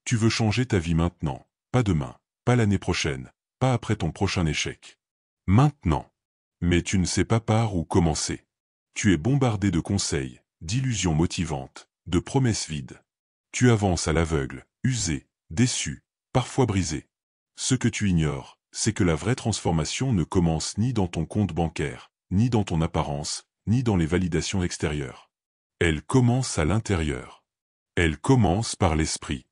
Tu veux changer ta vie maintenant, pas demain, pas l'année prochaine, pas après ton prochain échec. Maintenant. Mais tu ne sais pas par où commencer. Tu es bombardé de conseils, d'illusions motivantes, de promesses vides. Tu avances à l'aveugle, usé, déçu, parfois brisé. Ce que tu ignores, c'est que la vraie transformation ne commence ni dans ton compte bancaire, ni dans ton apparence, ni dans les validations extérieures. Elle commence à l'intérieur. Elle commence par l'esprit.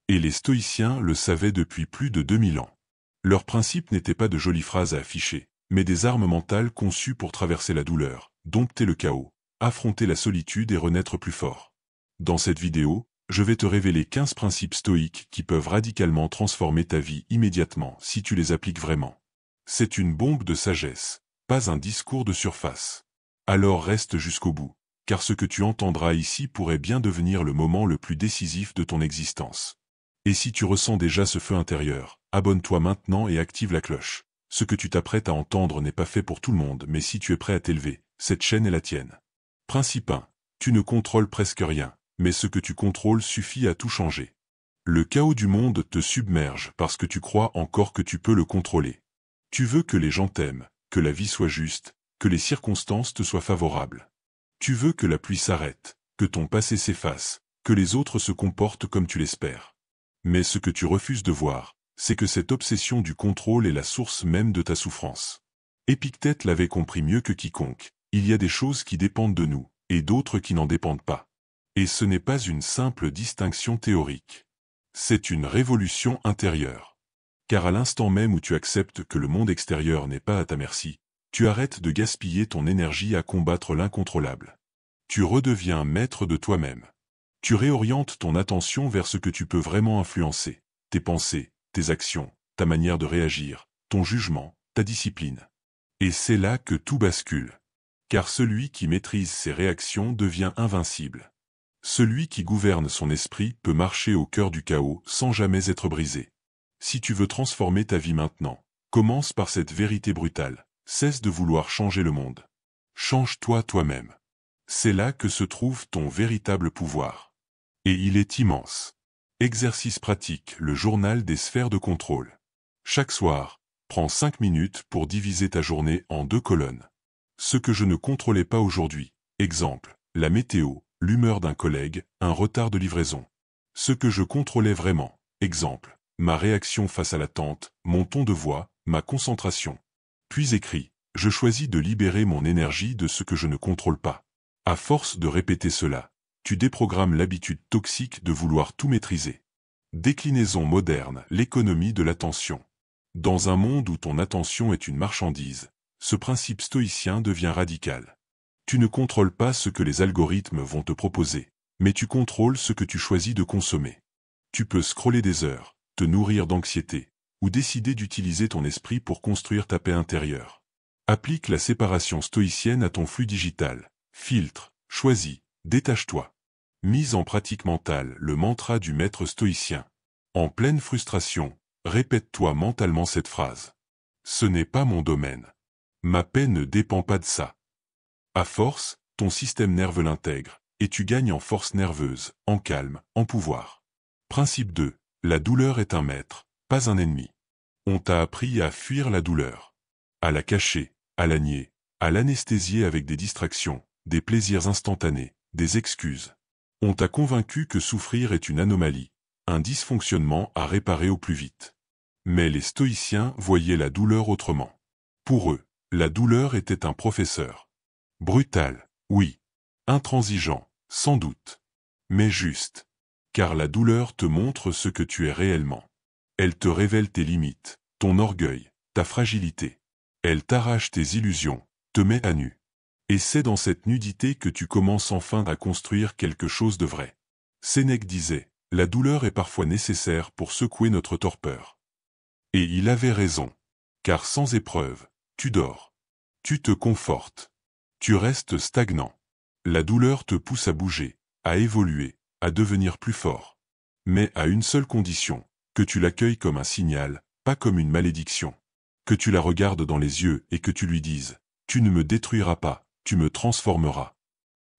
Et les stoïciens le savaient depuis plus de 2000 ans. Leur principe n'était pas de jolies phrases à afficher, mais des armes mentales conçues pour traverser la douleur, dompter le chaos, affronter la solitude et renaître plus fort. Dans cette vidéo, je vais te révéler 15 principes stoïques qui peuvent radicalement transformer ta vie immédiatement si tu les appliques vraiment. C'est une bombe de sagesse, pas un discours de surface. Alors reste jusqu'au bout, car ce que tu entendras ici pourrait bien devenir le moment le plus décisif de ton existence. Et si tu ressens déjà ce feu intérieur, abonne-toi maintenant et active la cloche. Ce que tu t'apprêtes à entendre n'est pas fait pour tout le monde, mais si tu es prêt à t'élever, cette chaîne est la tienne. Principe 1. Tu ne contrôles presque rien, mais ce que tu contrôles suffit à tout changer. Le chaos du monde te submerge parce que tu crois encore que tu peux le contrôler. Tu veux que les gens t'aiment, que la vie soit juste, que les circonstances te soient favorables. Tu veux que la pluie s'arrête, que ton passé s'efface, que les autres se comportent comme tu l'espères. Mais ce que tu refuses de voir, c'est que cette obsession du contrôle est la source même de ta souffrance. Épictète l'avait compris mieux que quiconque, il y a des choses qui dépendent de nous, et d'autres qui n'en dépendent pas. Et ce n'est pas une simple distinction théorique. C'est une révolution intérieure. Car à l'instant même où tu acceptes que le monde extérieur n'est pas à ta merci, tu arrêtes de gaspiller ton énergie à combattre l'incontrôlable. Tu redeviens maître de toi-même. Tu réorientes ton attention vers ce que tu peux vraiment influencer, tes pensées, tes actions, ta manière de réagir, ton jugement, ta discipline. Et c'est là que tout bascule. Car celui qui maîtrise ses réactions devient invincible. Celui qui gouverne son esprit peut marcher au cœur du chaos sans jamais être brisé. Si tu veux transformer ta vie maintenant, commence par cette vérité brutale, cesse de vouloir changer le monde. Change-toi toi-même. C'est là que se trouve ton véritable pouvoir. Et il est immense. Exercice pratique, le journal des sphères de contrôle. Chaque soir, prends 5 minutes pour diviser ta journée en 2 colonnes. Ce que je ne contrôlais pas aujourd'hui, exemple, la météo, l'humeur d'un collègue, un retard de livraison. Ce que je contrôlais vraiment, exemple, ma réaction face à l'attente, mon ton de voix, ma concentration. Puis écris, je choisis de libérer mon énergie de ce que je ne contrôle pas. À force de répéter cela, tu déprogrammes l'habitude toxique de vouloir tout maîtriser. Déclinaison moderne, l'économie de l'attention. Dans un monde où ton attention est une marchandise, ce principe stoïcien devient radical. Tu ne contrôles pas ce que les algorithmes vont te proposer, mais tu contrôles ce que tu choisis de consommer. Tu peux scroller des heures, te nourrir d'anxiété, ou décider d'utiliser ton esprit pour construire ta paix intérieure. Applique la séparation stoïcienne à ton flux digital. Filtre, choisis, détache-toi. Mise en pratique mentale, le mantra du maître stoïcien. En pleine frustration, répète-toi mentalement cette phrase. Ce n'est pas mon domaine. Ma paix ne dépend pas de ça. À force, ton système nerveux l'intègre, et tu gagnes en force nerveuse, en calme, en pouvoir. Principe 2. La douleur est un maître, pas un ennemi. On t'a appris à fuir la douleur. À la cacher, à la nier, à l'anesthésier avec des distractions, des plaisirs instantanés, des excuses. On t'a convaincu que souffrir est une anomalie, un dysfonctionnement à réparer au plus vite. Mais les stoïciens voyaient la douleur autrement. Pour eux, la douleur était un professeur. Brutal, oui. Intransigeant, sans doute. Mais juste. Car la douleur te montre ce que tu es réellement. Elle te révèle tes limites, ton orgueil, ta fragilité. Elle t'arrache tes illusions, te met à nu. Et c'est dans cette nudité que tu commences enfin à construire quelque chose de vrai. Sénèque disait, la douleur est parfois nécessaire pour secouer notre torpeur. Et il avait raison. Car sans épreuve, tu dors. Tu te confortes. Tu restes stagnant. La douleur te pousse à bouger, à évoluer, à devenir plus fort. Mais à une seule condition, que tu l'accueilles comme un signal, pas comme une malédiction. Que tu la regardes dans les yeux et que tu lui dises, tu ne me détruiras pas, tu me transformeras.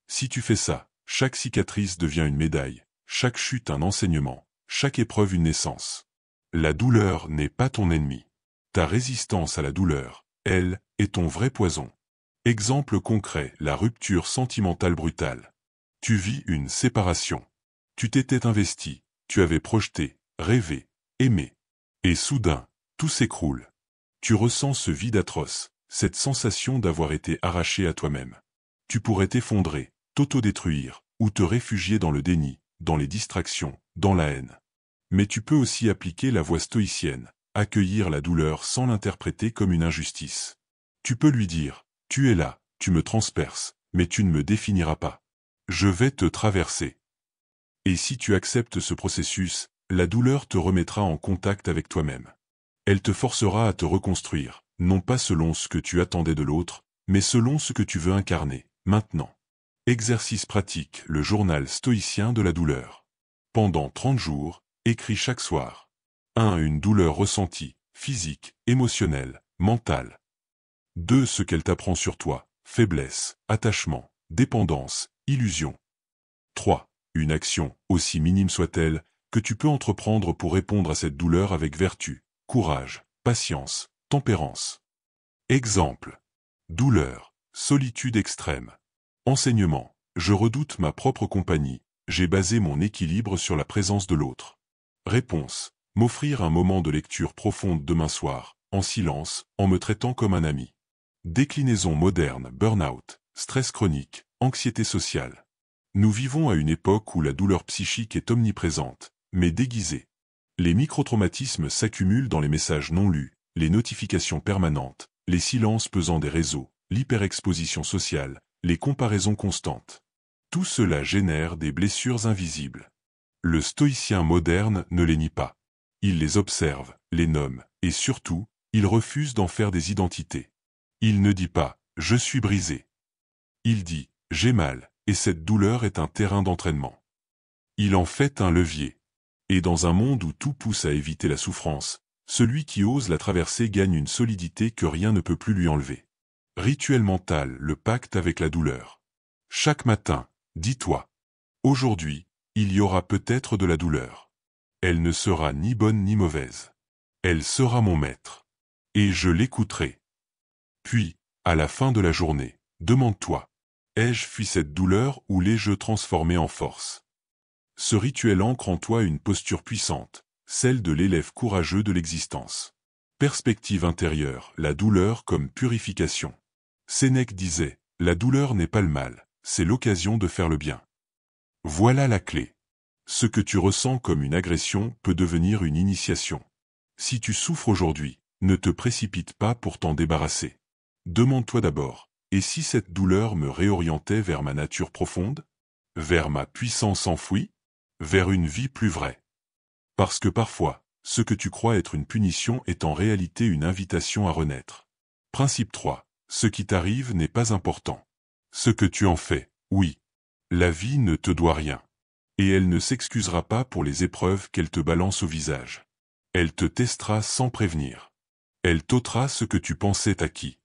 Si tu fais ça, chaque cicatrice devient une médaille, chaque chute un enseignement, chaque épreuve une naissance. La douleur n'est pas ton ennemi. Ta résistance à la douleur, elle, est ton vrai poison. Exemple concret, la rupture sentimentale brutale. Tu vis une séparation. Tu t'étais investi, tu avais projeté, rêvé, aimé. Et soudain, tout s'écroule. Tu ressens ce vide atroce, cette sensation d'avoir été arraché à toi-même. Tu pourrais t'effondrer, t'autodétruire, ou te réfugier dans le déni, dans les distractions, dans la haine. Mais tu peux aussi appliquer la voie stoïcienne, accueillir la douleur sans l'interpréter comme une injustice. Tu peux lui dire, tu es là, tu me transperces, mais tu ne me définiras pas. Je vais te traverser. Et si tu acceptes ce processus, la douleur te remettra en contact avec toi-même. Elle te forcera à te reconstruire, non pas selon ce que tu attendais de l'autre, mais selon ce que tu veux incarner, maintenant. Exercice pratique, le journal stoïcien de la douleur. Pendant 30 jours, écris chaque soir. 1. Une douleur ressentie, physique, émotionnelle, mentale. 2. Ce qu'elle t'apprend sur toi, faiblesse, attachement, dépendance, illusion. 3. Une action, aussi minime soit-elle, que tu peux entreprendre pour répondre à cette douleur avec vertu, courage, patience, tempérance. Exemple. Douleur, solitude extrême. Enseignement. Je redoute ma propre compagnie, j'ai basé mon équilibre sur la présence de l'autre. Réponse. M'offrir un moment de lecture profonde demain soir, en silence, en me traitant comme un ami. Déclinaison moderne, burn-out, stress chronique, anxiété sociale. Nous vivons à une époque où la douleur psychique est omniprésente, mais déguisée. Les microtraumatismes s'accumulent dans les messages non lus, les notifications permanentes, les silences pesants des réseaux, l'hyperexposition sociale, les comparaisons constantes. Tout cela génère des blessures invisibles. Le stoïcien moderne ne les nie pas. Il les observe, les nomme, et surtout, il refuse d'en faire des identités. Il ne dit pas « je suis brisé ». Il dit « j'ai mal ». Et cette douleur est un terrain d'entraînement. Il en fait un levier. Et dans un monde où tout pousse à éviter la souffrance, celui qui ose la traverser gagne une solidité que rien ne peut plus lui enlever. Rituel mental, le pacte avec la douleur. Chaque matin, dis-toi. Aujourd'hui, il y aura peut-être de la douleur. Elle ne sera ni bonne ni mauvaise. Elle sera mon maître. Et je l'écouterai. Puis, à la fin de la journée, demande-toi. Ai-je fui cette douleur ou l'ai-je transformée en force? Ce rituel ancre en toi une posture puissante, celle de l'élève courageux de l'existence. Perspective intérieure, la douleur comme purification. Sénèque disait, la douleur n'est pas le mal, c'est l'occasion de faire le bien. Voilà la clé. Ce que tu ressens comme une agression peut devenir une initiation. Si tu souffres aujourd'hui, ne te précipite pas pour t'en débarrasser. Demande-toi d'abord. Et si cette douleur me réorientait vers ma nature profonde? Vers ma puissance enfouie? Vers une vie plus vraie? Parce que parfois, ce que tu crois être une punition est en réalité une invitation à renaître. Principe 3. Ce qui t'arrive n'est pas important. Ce que tu en fais, oui. La vie ne te doit rien. Et elle ne s'excusera pas pour les épreuves qu'elle te balance au visage. Elle te testera sans prévenir. Elle t'ôtera ce que tu pensais acquis.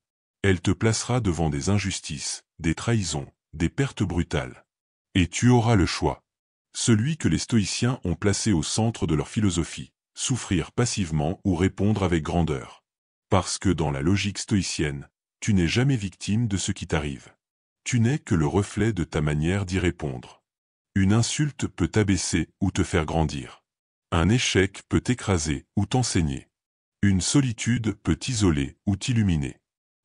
Elle te placera devant des injustices, des trahisons, des pertes brutales. Et tu auras le choix. Celui que les stoïciens ont placé au centre de leur philosophie, souffrir passivement ou répondre avec grandeur. Parce que dans la logique stoïcienne, tu n'es jamais victime de ce qui t'arrive. Tu n'es que le reflet de ta manière d'y répondre. Une insulte peut t'abaisser ou te faire grandir. Un échec peut t'écraser ou t'enseigner. Une solitude peut t'isoler ou t'illuminer.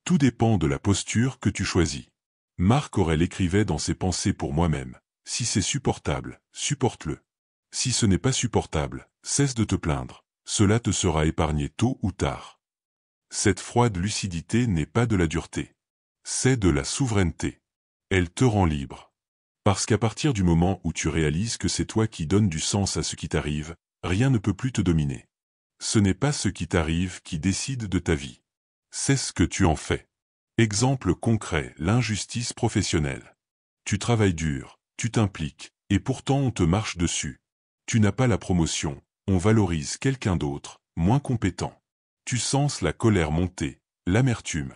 Tout dépend de la posture que tu choisis. Marc Aurèle écrivait dans ses pensées pour moi-même, si c'est supportable, supporte-le. Si ce n'est pas supportable, cesse de te plaindre, cela te sera épargné tôt ou tard. Cette froide lucidité n'est pas de la dureté. C'est de la souveraineté. Elle te rend libre. Parce qu'à partir du moment où tu réalises que c'est toi qui donnes du sens à ce qui t'arrive, rien ne peut plus te dominer. Ce n'est pas ce qui t'arrive qui décide de ta vie. C'est ce que tu en fais. Exemple concret, l'injustice professionnelle. Tu travailles dur, tu t'impliques, et pourtant on te marche dessus. Tu n'as pas la promotion, on valorise quelqu'un d'autre, moins compétent. Tu sens la colère monter, l'amertume.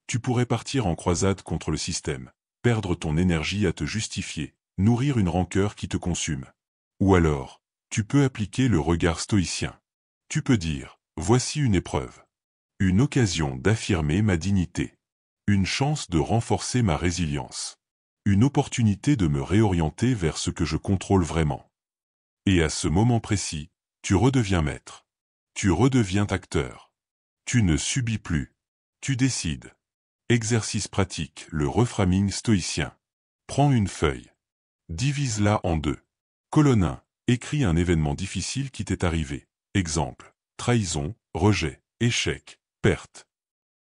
Tu pourrais partir en croisade contre le système, perdre ton énergie à te justifier, nourrir une rancœur qui te consume. Ou alors, Tu peux appliquer le regard stoïcien. Tu peux dire, voici une épreuve. Une occasion d'affirmer ma dignité. Une chance de renforcer ma résilience. Une opportunité de me réorienter vers ce que je contrôle vraiment. Et à ce moment précis, tu redeviens maître. Tu redeviens acteur. Tu ne subis plus. Tu décides. Exercice pratique, le reframing stoïcien. Prends une feuille. Divise-la en deux. Colonne 1. Écris un événement difficile qui t'est arrivé. Exemple. Trahison, rejet, échec, perte.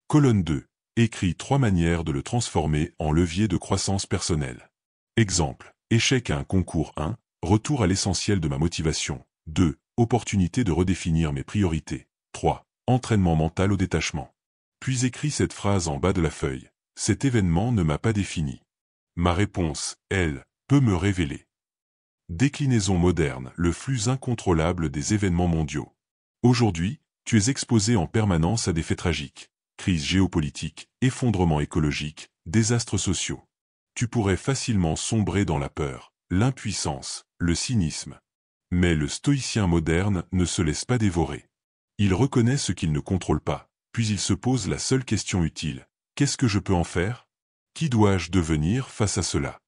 Colonne 2. Écris 3 manières de le transformer en levier de croissance personnelle. Exemple. Échec à un concours 1. Retour à l'essentiel de ma motivation. 2. Opportunité de redéfinir mes priorités. 3. Entraînement mental au détachement. Puis écris cette phrase en bas de la feuille. Cet événement ne m'a pas défini. Ma réponse, elle, peut me révéler. Déclinaison moderne, le flux incontrôlable des événements mondiaux. Aujourd'hui, tu es exposé en permanence à des faits tragiques. Crise géopolitique, effondrement écologique, désastres sociaux. Tu pourrais facilement sombrer dans la peur, l'impuissance, le cynisme. Mais le stoïcien moderne ne se laisse pas dévorer. Il reconnaît ce qu'il ne contrôle pas, puis il se pose la seule question utile. Qu'est-ce que je peux en faire? Qui dois-je devenir face à cela?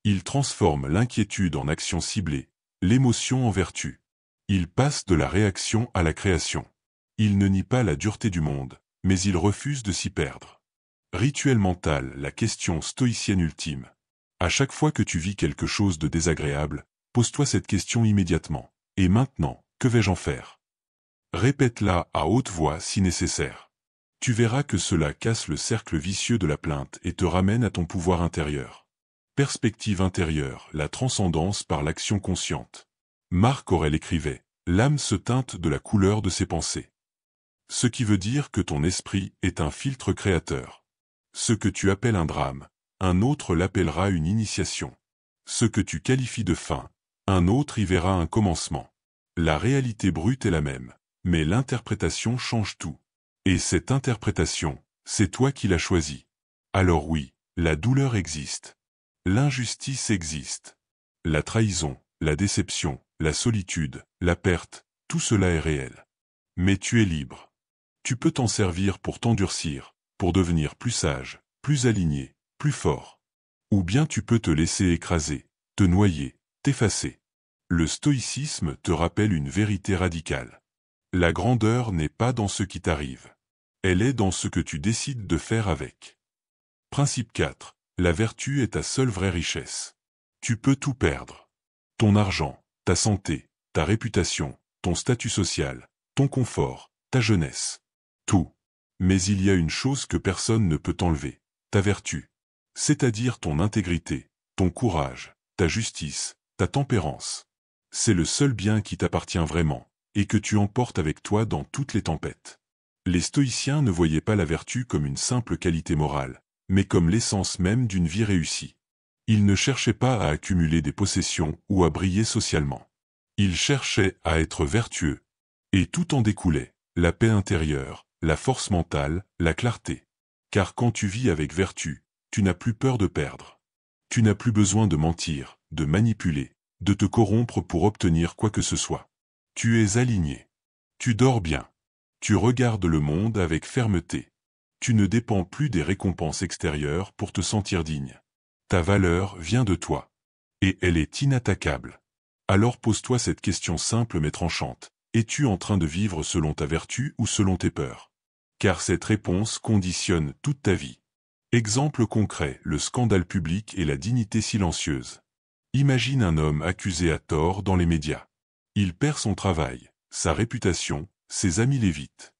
Il transforme l'inquiétude en action ciblée, l'émotion en vertu. Il passe de la réaction à la création. Il ne nie pas la dureté du monde, mais il refuse de s'y perdre. Rituel mental, la question stoïcienne ultime. À chaque fois que tu vis quelque chose de désagréable, pose-toi cette question immédiatement. Et maintenant, que vais-je en faire? Répète-la à haute voix si nécessaire. Tu verras que cela casse le cercle vicieux de la plainte et te ramène à ton pouvoir intérieur. Perspective intérieure, la transcendance par l'action consciente. Marc Aurèle écrivait, « L'âme se teinte de la couleur de ses pensées. » Ce qui veut dire que ton esprit est un filtre créateur. Ce que tu appelles un drame, un autre l'appellera une initiation. Ce que tu qualifies de fin, un autre y verra un commencement. La réalité brute est la même, mais l'interprétation change tout. Et cette interprétation, c'est toi qui l'as choisie. Alors oui, la douleur existe. L'injustice existe. La trahison, la déception, la solitude, la perte, tout cela est réel. Mais tu es libre. Tu peux t'en servir pour t'endurcir, pour devenir plus sage, plus aligné, plus fort. Ou bien tu peux te laisser écraser, te noyer, t'effacer. Le stoïcisme te rappelle une vérité radicale. La grandeur n'est pas dans ce qui t'arrive. Elle est dans ce que tu décides de faire avec. Principe 4. La vertu est ta seule vraie richesse. Tu peux tout perdre. Ton argent, ta santé, ta réputation, ton statut social, ton confort, ta jeunesse. Tout. Mais il y a une chose que personne ne peut t'enlever. Ta vertu. C'est-à-dire ton intégrité, ton courage, ta justice, ta tempérance. C'est le seul bien qui t'appartient vraiment, et que tu emportes avec toi dans toutes les tempêtes. Les stoïciens ne voyaient pas la vertu comme une simple qualité morale, mais comme l'essence même d'une vie réussie. Ils ne cherchaient pas à accumuler des possessions ou à briller socialement. Ils cherchaient à être vertueux. Et tout en découlait, la paix intérieure, la force mentale, la clarté. Car quand tu vis avec vertu, tu n'as plus peur de perdre. Tu n'as plus besoin de mentir, de manipuler, de te corrompre pour obtenir quoi que ce soit. Tu es aligné. Tu dors bien. Tu regardes le monde avec fermeté. Tu ne dépends plus des récompenses extérieures pour te sentir digne. Ta valeur vient de toi. Et elle est inattaquable. Alors pose-toi cette question simple mais tranchante. Es-tu en train de vivre selon ta vertu ou selon tes peurs? Car cette réponse conditionne toute ta vie. Exemple concret, le scandale public et la dignité silencieuse. Imagine un homme accusé à tort dans les médias. Il perd son travail, sa réputation, ses amis l'évitent.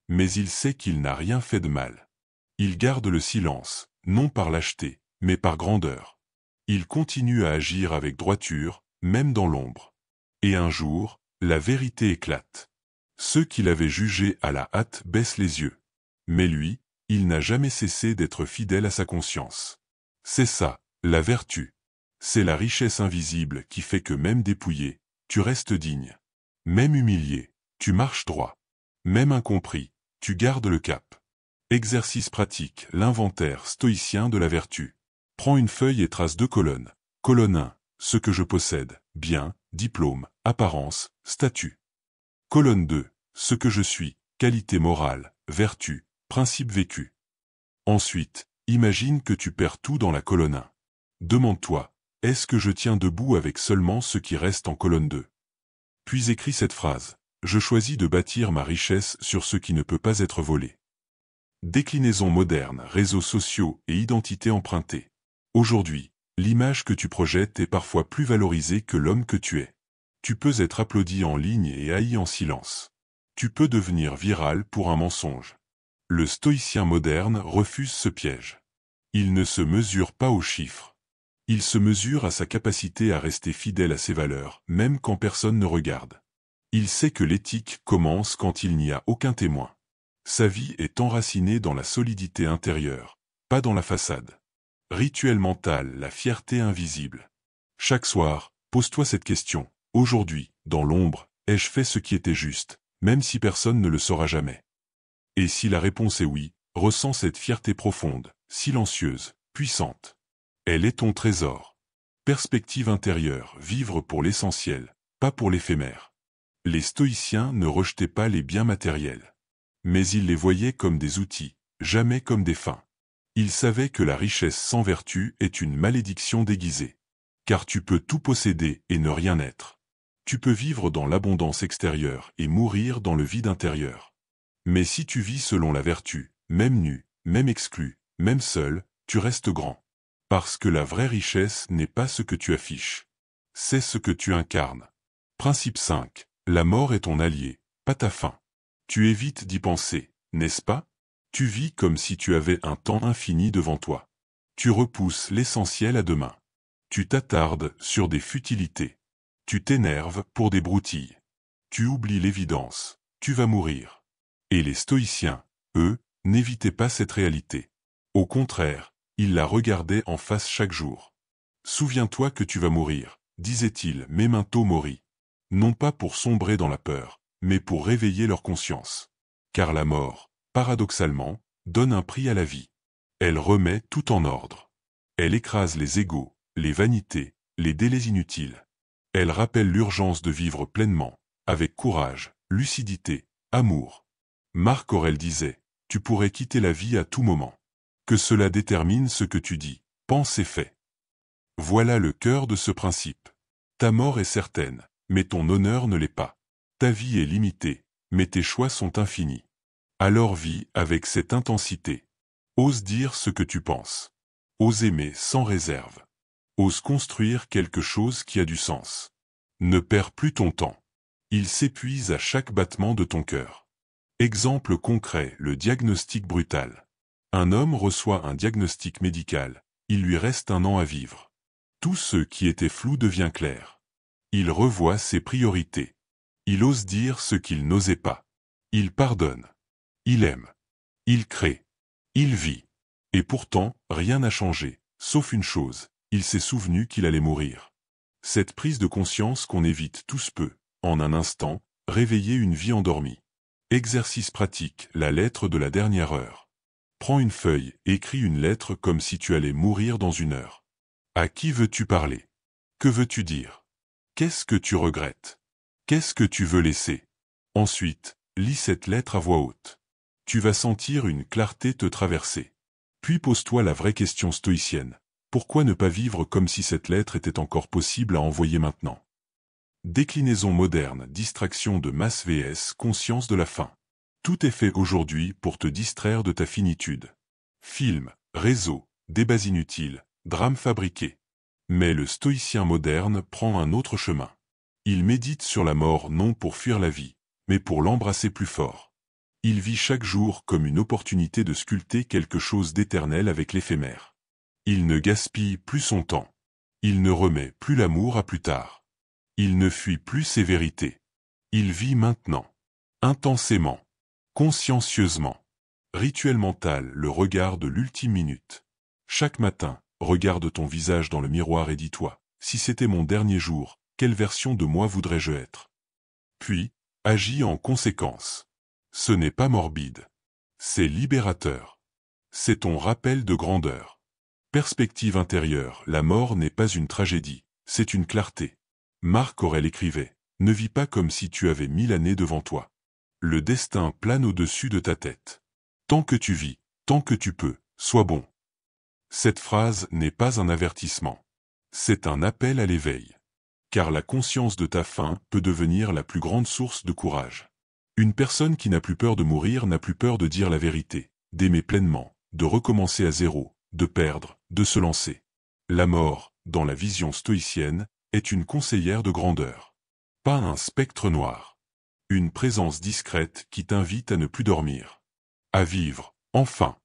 Mais il sait qu'il n'a rien fait de mal. Il garde le silence, non par lâcheté, mais par grandeur. Il continue à agir avec droiture, même dans l'ombre. Et un jour, la vérité éclate. Ceux qui l'avaient jugé à la hâte baissent les yeux. Mais lui, il n'a jamais cessé d'être fidèle à sa conscience. C'est ça, la vertu. C'est la richesse invisible qui fait que même dépouillé, tu restes digne. Même humilié, tu marches droit. Même incompris, tu gardes le cap. Exercice pratique, l'inventaire stoïcien de la vertu. Prends une feuille et trace 2 colonnes. Colonne 1, ce que je possède, bien, diplôme, apparence, statut. Colonne 2, ce que je suis, qualité morale, vertu, principe vécu. Ensuite, imagine que tu perds tout dans la colonne 1. Demande-toi, est-ce que je tiens debout avec seulement ce qui reste en colonne 2? Puis écris cette phrase. Je choisis de bâtir ma richesse sur ce qui ne peut pas être volé. Déclinaison moderne, réseaux sociaux et identité empruntée. Aujourd'hui, l'image que tu projettes est parfois plus valorisée que l'homme que tu es. Tu peux être applaudi en ligne et haï en silence. Tu peux devenir viral pour un mensonge. Le stoïcien moderne refuse ce piège. Il ne se mesure pas aux chiffres. Il se mesure à sa capacité à rester fidèle à ses valeurs, même quand personne ne regarde. Il sait que l'éthique commence quand il n'y a aucun témoin. Sa vie est enracinée dans la solidité intérieure, pas dans la façade. Rituel mental, la fierté invisible. Chaque soir, pose-toi cette question. Aujourd'hui, dans l'ombre, ai-je fait ce qui était juste, même si personne ne le saura jamais? Et si la réponse est oui, ressens cette fierté profonde, silencieuse, puissante. Elle est ton trésor. Perspective intérieure, vivre pour l'essentiel, pas pour l'éphémère. Les stoïciens ne rejetaient pas les biens matériels. Mais ils les voyaient comme des outils, jamais comme des fins. Ils savaient que la richesse sans vertu est une malédiction déguisée. Car tu peux tout posséder et ne rien être. Tu peux vivre dans l'abondance extérieure et mourir dans le vide intérieur. Mais si tu vis selon la vertu, même nu, même exclu, même seul, tu restes grand. Parce que la vraie richesse n'est pas ce que tu affiches. C'est ce que tu incarnes. Principe 5. La mort est ton allié, pas ta fin. Tu évites d'y penser, n'est-ce pas? Tu vis comme si tu avais un temps infini devant toi. Tu repousses l'essentiel à demain. Tu t'attardes sur des futilités. Tu t'énerves pour des broutilles. Tu oublies l'évidence. Tu vas mourir. Et les stoïciens, eux, n'évitaient pas cette réalité. Au contraire, ils la regardaient en face chaque jour. Souviens-toi que tu vas mourir, disait-il memento mori. Non pas pour sombrer dans la peur, mais pour réveiller leur conscience. Car la mort, paradoxalement, donne un prix à la vie. Elle remet tout en ordre. Elle écrase les égos, les vanités, les délais inutiles. Elle rappelle l'urgence de vivre pleinement, avec courage, lucidité, amour. Marc Aurèle disait, tu pourrais quitter la vie à tout moment. Que cela détermine ce que tu dis, pense et fais. Voilà le cœur de ce principe. Ta mort est certaine, mais ton honneur ne l'est pas. Ta vie est limitée, mais tes choix sont infinis. Alors vis avec cette intensité. Ose dire ce que tu penses. Ose aimer sans réserve. Ose construire quelque chose qui a du sens. Ne perds plus ton temps. Il s'épuise à chaque battement de ton cœur. Exemple concret, le diagnostic brutal. Un homme reçoit un diagnostic médical, il lui reste 1 an à vivre. Tout ce qui était flou devient clair. Il revoit ses priorités. Il ose dire ce qu'il n'osait pas. Il pardonne. Il aime. Il crée. Il vit. Et pourtant, rien n'a changé, sauf une chose, il s'est souvenu qu'il allait mourir. Cette prise de conscience qu'on évite tous peut, en un instant, réveiller une vie endormie. Exercice pratique, la lettre de la dernière heure. Prends une feuille, écris une lettre comme si tu allais mourir dans 1 heure. À qui veux-tu parler? Que veux-tu dire? Qu'est-ce que tu regrettes? Qu'est-ce que tu veux laisser? Ensuite, lis cette lettre à voix haute. Tu vas sentir une clarté te traverser. Puis pose-toi la vraie question stoïcienne. Pourquoi ne pas vivre comme si cette lettre était encore possible à envoyer maintenant? Déclinaison moderne, distraction de masse vs conscience de la fin. Tout est fait aujourd'hui pour te distraire de ta finitude. Films, réseaux, débats inutiles, drames fabriqués. Mais le stoïcien moderne prend un autre chemin. Il médite sur la mort non pour fuir la vie, mais pour l'embrasser plus fort. Il vit chaque jour comme une opportunité de sculpter quelque chose d'éternel avec l'éphémère. Il ne gaspille plus son temps. Il ne remet plus l'amour à plus tard. Il ne fuit plus ses vérités. Il vit maintenant. Intensément. Consciencieusement. Rituel mental, le regard de l'ultime minute. Chaque matin, regarde ton visage dans le miroir et dis-toi, si c'était mon dernier jour, quelle version de moi voudrais-je être? Puis, agis en conséquence. Ce n'est pas morbide. C'est libérateur. C'est ton rappel de grandeur. Perspective intérieure, la mort n'est pas une tragédie, c'est une clarté. Marc Aurèle écrivait, « Ne vis pas comme si tu avais 1000 années devant toi. Le destin plane au-dessus de ta tête. Tant que tu vis, tant que tu peux, sois bon. » Cette phrase n'est pas un avertissement. C'est un appel à l'éveil. Car la conscience de ta fin peut devenir la plus grande source de courage. Une personne qui n'a plus peur de mourir n'a plus peur de dire la vérité, d'aimer pleinement, de recommencer à zéro, de perdre, de se lancer. La mort, dans la vision stoïcienne, est une conseillère de grandeur. Pas un spectre noir. Une présence discrète qui t'invite à ne plus dormir. À vivre, enfin.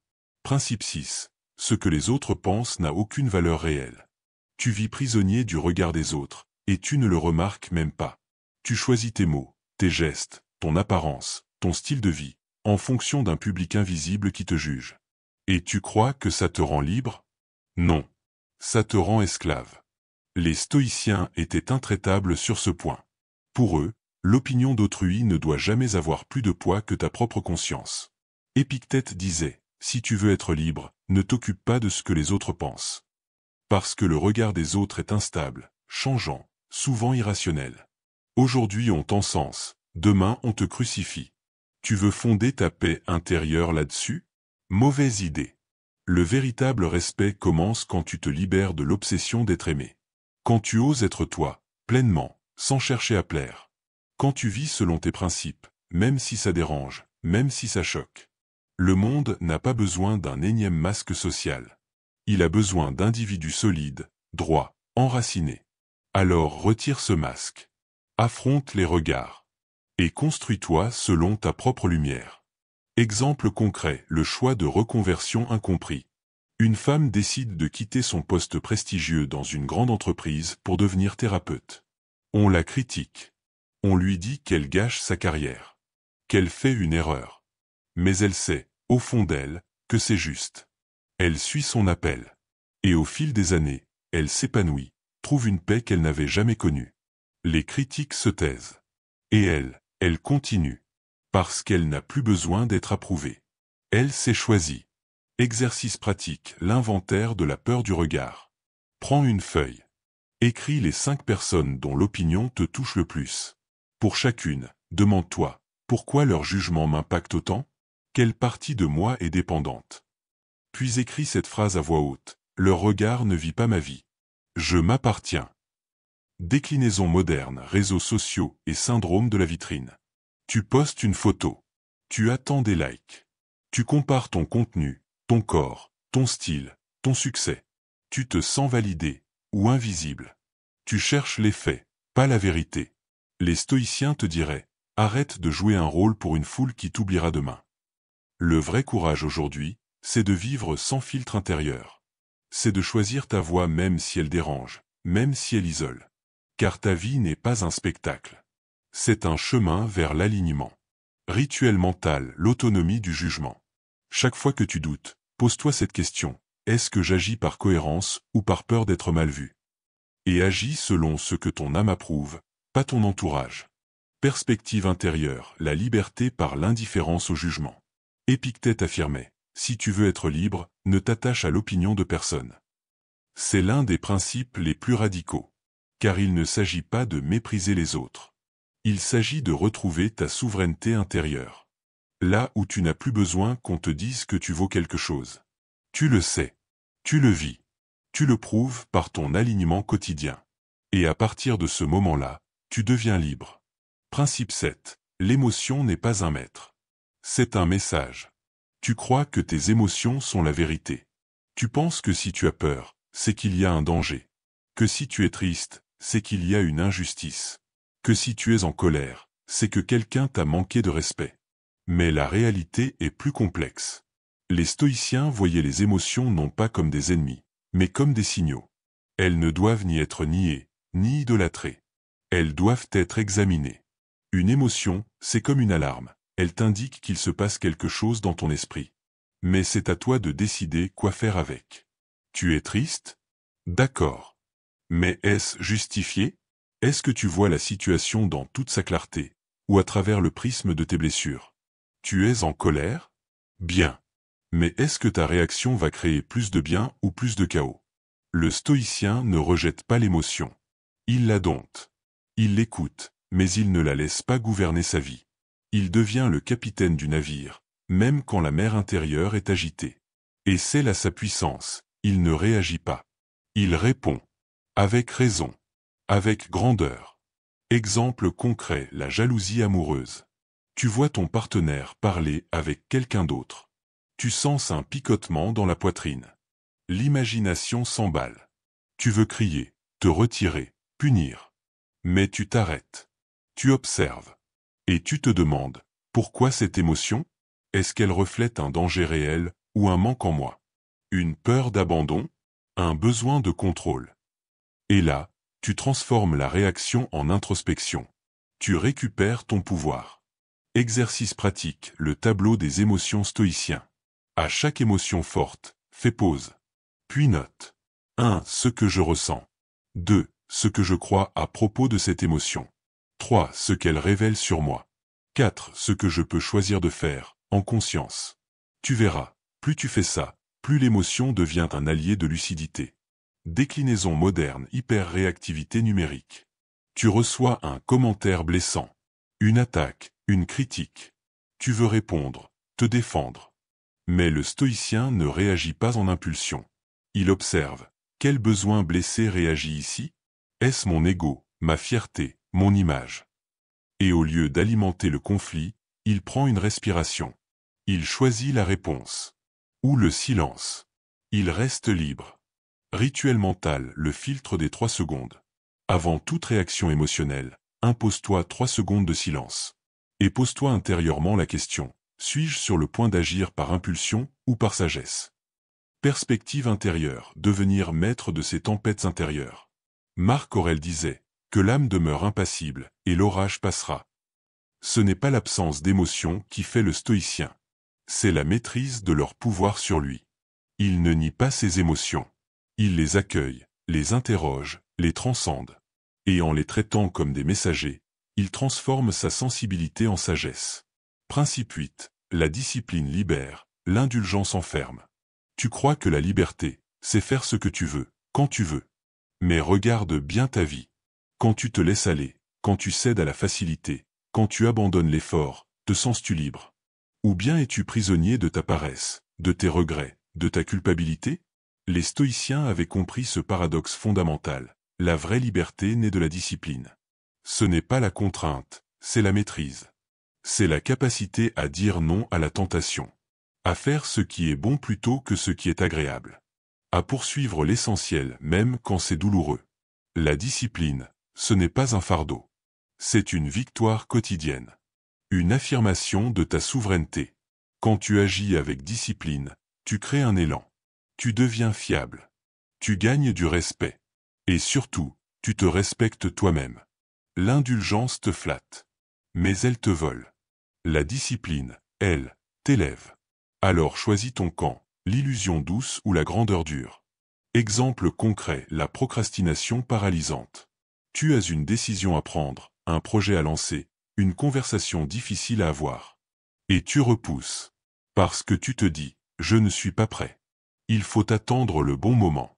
Principe 6. Ce que les autres pensent n'a aucune valeur réelle. Tu vis prisonnier du regard des autres, et tu ne le remarques même pas. Tu choisis tes mots, tes gestes, ton apparence, ton style de vie, en fonction d'un public invisible qui te juge. Et tu crois que ça te rend libre? Non. Ça te rend esclave. Les stoïciens étaient intraitables sur ce point. Pour eux, l'opinion d'autrui ne doit jamais avoir plus de poids que ta propre conscience. Épictète disait, si tu veux être libre, ne t'occupe pas de ce que les autres pensent. Parce que le regard des autres est instable, changeant, souvent irrationnel. Aujourd'hui on t'encense, demain on te crucifie. Tu veux fonder ta paix intérieure là-dessus? Mauvaise idée. Le véritable respect commence quand tu te libères de l'obsession d'être aimé. Quand tu oses être toi, pleinement, sans chercher à plaire. Quand tu vis selon tes principes, même si ça dérange, même si ça choque. Le monde n'a pas besoin d'un énième masque social. Il a besoin d'individus solides, droits, enracinés. Alors retire ce masque. Affronte les regards. Et construis-toi selon ta propre lumière. Exemple concret, le choix de reconversion incompris. Une femme décide de quitter son poste prestigieux dans une grande entreprise pour devenir thérapeute. On la critique. On lui dit qu'elle gâche sa carrière. Qu'elle fait une erreur. Mais elle sait, au fond d'elle, que c'est juste. Elle suit son appel. Et au fil des années, elle s'épanouit, trouve une paix qu'elle n'avait jamais connue. Les critiques se taisent. Et elle continue. Parce qu'elle n'a plus besoin d'être approuvée. Elle s'est choisie. Exercice pratique, l'inventaire de la peur du regard. Prends une feuille. Écris les 5 personnes dont l'opinion te touche le plus. Pour chacune, demande-toi, pourquoi leur jugement m'impacte autant? Quelle partie de moi est dépendante? Puis écris cette phrase à voix haute, leur regard ne vit pas ma vie. Je m'appartiens. Déclinaison moderne, réseaux sociaux et syndrome de la vitrine. Tu postes une photo. Tu attends des likes. Tu compares ton contenu, ton corps, ton style, ton succès. Tu te sens validé, ou invisible. Tu cherches les faits, pas la vérité. Les stoïciens te diraient, arrête de jouer un rôle pour une foule qui t'oubliera demain. Le vrai courage aujourd'hui, c'est de vivre sans filtre intérieur. C'est de choisir ta voie même si elle dérange, même si elle isole. Car ta vie n'est pas un spectacle. C'est un chemin vers l'alignement. Rituel mental, l'autonomie du jugement. Chaque fois que tu doutes, pose-toi cette question. Est-ce que j'agis par cohérence ou par peur d'être mal vu? Et agis selon ce que ton âme approuve, pas ton entourage. Perspective intérieure, la liberté par l'indifférence au jugement. Épictète affirmait, si tu veux être libre, ne t'attache à l'opinion de personne. C'est l'un des principes les plus radicaux. Car il ne s'agit pas de mépriser les autres. Il s'agit de retrouver ta souveraineté intérieure. Là où tu n'as plus besoin qu'on te dise que tu vaux quelque chose. Tu le sais. Tu le vis. Tu le prouves par ton alignement quotidien. Et à partir de ce moment-là, tu deviens libre. Principe 7. L'émotion n'est pas un maître. C'est un message. Tu crois que tes émotions sont la vérité. Tu penses que si tu as peur, c'est qu'il y a un danger. Que si tu es triste, c'est qu'il y a une injustice. Que si tu es en colère, c'est que quelqu'un t'a manqué de respect. Mais la réalité est plus complexe. Les stoïciens voyaient les émotions non pas comme des ennemis, mais comme des signaux. Elles ne doivent ni être niées, ni idolâtrées. Elles doivent être examinées. Une émotion, c'est comme une alarme. Elle t'indique qu'il se passe quelque chose dans ton esprit. Mais c'est à toi de décider quoi faire avec. Tu es triste? D'accord. Mais est-ce justifié? Est-ce que tu vois la situation dans toute sa clarté, ou à travers le prisme de tes blessures? Tu es en colère? Bien. Mais est-ce que ta réaction va créer plus de bien ou plus de chaos? Le stoïcien ne rejette pas l'émotion. Il la dompte. Il l'écoute, mais il ne la laisse pas gouverner sa vie. Il devient le capitaine du navire, même quand la mer intérieure est agitée. Et c'est là sa puissance, il ne réagit pas. Il répond. Avec raison. Avec grandeur. Exemple concret, la jalousie amoureuse. Tu vois ton partenaire parler avec quelqu'un d'autre. Tu sens un picotement dans la poitrine. L'imagination s'emballe. Tu veux crier, te retirer, punir. Mais tu t'arrêtes. Tu observes. Et tu te demandes, pourquoi cette émotion? Est-ce qu'elle reflète un danger réel ou un manque en moi? Une peur d'abandon? Un besoin de contrôle? Et là, tu transformes la réaction en introspection. Tu récupères ton pouvoir. Exercice pratique, le tableau des émotions stoïciens. À chaque émotion forte, fais pause. Puis note. 1. Ce que je ressens. 2. Ce que je crois à propos de cette émotion. 3. Ce qu'elle révèle sur moi. 4. Ce que je peux choisir de faire, en conscience. Tu verras, plus tu fais ça, plus l'émotion devient un allié de lucidité. Déclinaison moderne, hyper-réactivité numérique. Tu reçois un commentaire blessant. Une attaque, une critique. Tu veux répondre, te défendre. Mais le stoïcien ne réagit pas en impulsion. Il observe. Quel besoin blessé réagit ici? Est-ce mon ego, ma fierté, mon image? Et au lieu d'alimenter le conflit, il prend une respiration. Il choisit la réponse. Ou le silence. Il reste libre. Rituel mental, le filtre des 3 secondes. Avant toute réaction émotionnelle, impose-toi 3 secondes de silence. Et pose-toi intérieurement la question, suis-je sur le point d'agir par impulsion ou par sagesse? Perspective intérieure, devenir maître de ses tempêtes intérieures. Marc Aurèle disait, que l'âme demeure impassible, et l'orage passera. Ce n'est pas l'absence d'émotion qui fait le stoïcien. C'est la maîtrise de leur pouvoir sur lui. Il ne nie pas ses émotions. Il les accueille, les interroge, les transcende. Et en les traitant comme des messagers, il transforme sa sensibilité en sagesse. Principe 8. La discipline libère, l'indulgence enferme. Tu crois que la liberté, c'est faire ce que tu veux, quand tu veux. Mais regarde bien ta vie. Quand tu te laisses aller, quand tu cèdes à la facilité, quand tu abandonnes l'effort, te sens-tu libre? Ou bien es-tu prisonnier de ta paresse, de tes regrets, de ta culpabilité? Les stoïciens avaient compris ce paradoxe fondamental. La vraie liberté naît de la discipline. Ce n'est pas la contrainte, c'est la maîtrise. C'est la capacité à dire non à la tentation. À faire ce qui est bon plutôt que ce qui est agréable. À poursuivre l'essentiel même quand c'est douloureux. La discipline, ce n'est pas un fardeau. C'est une victoire quotidienne. Une affirmation de ta souveraineté. Quand tu agis avec discipline, tu crées un élan. Tu deviens fiable. Tu gagnes du respect. Et surtout, tu te respectes toi-même. L'indulgence te flatte. Mais elle te vole. La discipline, elle, t'élève. Alors choisis ton camp, l'illusion douce ou la grandeur dure. Exemple concret, la procrastination paralysante. Tu as une décision à prendre, un projet à lancer, une conversation difficile à avoir. Et tu repousses. Parce que tu te dis, je ne suis pas prêt. Il faut attendre le bon moment.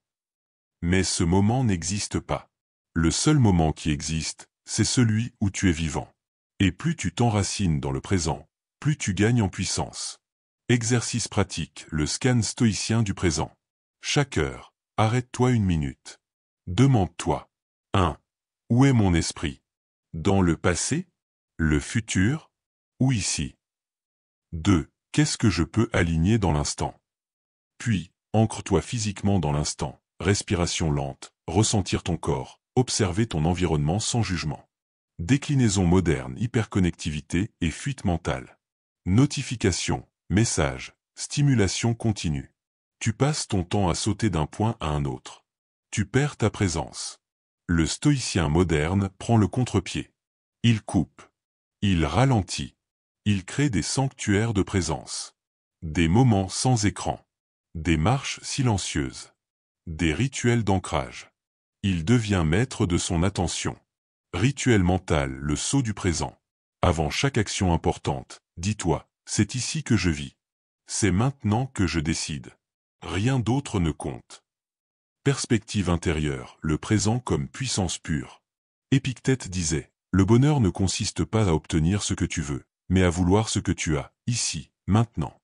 Mais ce moment n'existe pas. Le seul moment qui existe, c'est celui où tu es vivant. Et plus tu t'enracines dans le présent, plus tu gagnes en puissance. Exercice pratique, le scan stoïcien du présent. Chaque heure, arrête-toi 1 minute. Demande-toi. 1. Où est mon esprit? Dans le passé? Le futur? Ou ici? 2. Qu'est-ce que je peux aligner dans l'instant? Puis, ancre-toi physiquement dans l'instant, respiration lente, ressentir ton corps, observer ton environnement sans jugement. Déclinaison moderne, hyperconnectivité et fuite mentale. Notification, message, stimulation continue. Tu passes ton temps à sauter d'un point à un autre. Tu perds ta présence. Le stoïcien moderne prend le contre-pied. Il coupe. Il ralentit. Il crée des sanctuaires de présence. Des moments sans écran. Des marches silencieuses. Des rituels d'ancrage. Il devient maître de son attention. Rituel mental, le sceau du présent. Avant chaque action importante, dis-toi, c'est ici que je vis. C'est maintenant que je décide. Rien d'autre ne compte. Perspective intérieure, le présent comme puissance pure. Épictète disait, le bonheur ne consiste pas à obtenir ce que tu veux, mais à vouloir ce que tu as, ici, maintenant.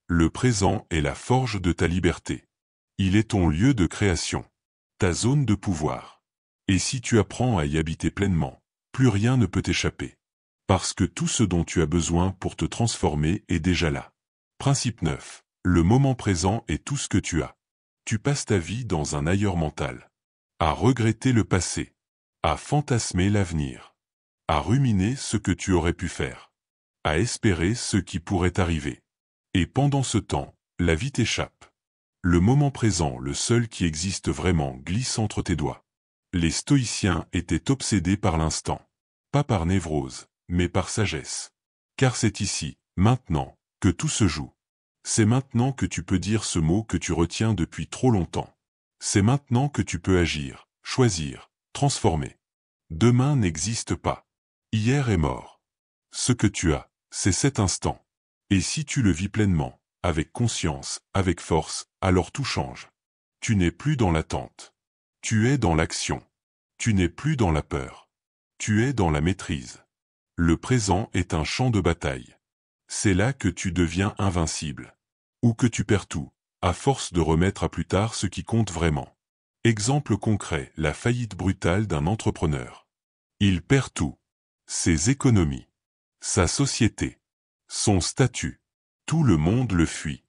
Le présent est la forge de ta liberté. Il est ton lieu de création, ta zone de pouvoir. Et si tu apprends à y habiter pleinement, plus rien ne peut t'échapper. Parce que tout ce dont tu as besoin pour te transformer est déjà là. Principe 9. Le moment présent est tout ce que tu as. Tu passes ta vie dans un ailleurs mental. À regretter le passé. À fantasmer l'avenir. À ruminer ce que tu aurais pu faire. À espérer ce qui pourrait arriver. Et pendant ce temps, la vie t'échappe. Le moment présent, le seul qui existe vraiment, glisse entre tes doigts. Les stoïciens étaient obsédés par l'instant. Pas par névrose, mais par sagesse. Car c'est ici, maintenant, que tout se joue. C'est maintenant que tu peux dire ce mot que tu retiens depuis trop longtemps. C'est maintenant que tu peux agir, choisir, transformer. Demain n'existe pas. Hier est mort. Ce que tu as, c'est cet instant. Et si tu le vis pleinement, avec conscience, avec force, alors tout change. Tu n'es plus dans l'attente. Tu es dans l'action. Tu n'es plus dans la peur. Tu es dans la maîtrise. Le présent est un champ de bataille. C'est là que tu deviens invincible. Ou que tu perds tout, à force de remettre à plus tard ce qui compte vraiment. Exemple concret, la faillite brutale d'un entrepreneur. Il perd tout. Ses économies. Sa société. Son statut. Tout le monde le fuit.